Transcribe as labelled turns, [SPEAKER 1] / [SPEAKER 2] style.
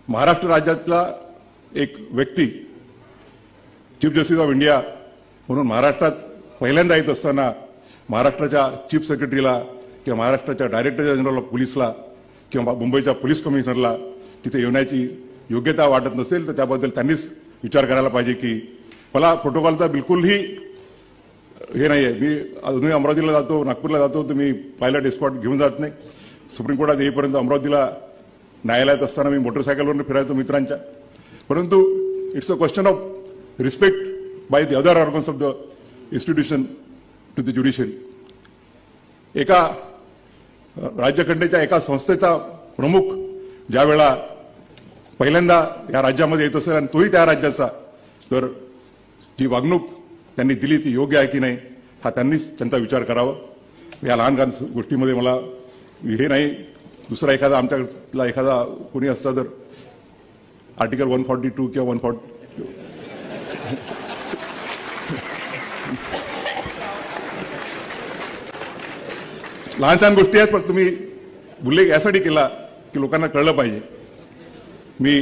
[SPEAKER 1] महाराष्ट्र राज्यातला एक व्यक्ती चीफ जस्टिस ऑफ इंडिया म्हणून महाराष्ट्रात पहिल्यांदा येत असताना महाराष्ट्राच्या चीफ सेक्रेटरीला किंवा महाराष्ट्राच्या डायरेक्टर जनरल ऑफ पोलीसला किंवा मुंबईच्या पोलीस कमिशनरला तिथे येण्याची योग्यता वाटत नसेल तर त्याबद्दल त्यांनीच विचार करायला पाहिजे की मला प्रोटोकॉलचा बिलकुलही हे नाही आहे. मी अजूनही अमरावतीला जातो, नागपूरला जातो, तर मी पायलट एस्कॉर्ट घेऊन जात नाही. सुप्रीम कोर्टात येईपर्यंत अमरावतीला न्यायालयात असताना मी मोटरसायकलवरून फिरायचो मित्रांच्या. परंतु it's a question of respect by the other organs of the institution to the judiciary. एका राज्यघटनेच्या एका संस्थेचा प्रमुख ज्या वेळा पहिल्यांदा या राज्यामध्ये येत असेल आणि तोही त्या राज्याचा, तर जी वागणूक त्यांनी दिली ती योग्य आहे की नाही हा त्यांनीच त्यांचा विचार करावा. या लहान लहान गोष्टीमध्ये मला हे नाही. दुसरा एखादा आमच्यातला एखादा कोणी असता तर आर्टिकल 142 किंवा 140 लहान लहान गोष्टी आहेत, पण तुम्ही उल्लेख यासाठी केला की लोकांना कळलं पाहिजे. मी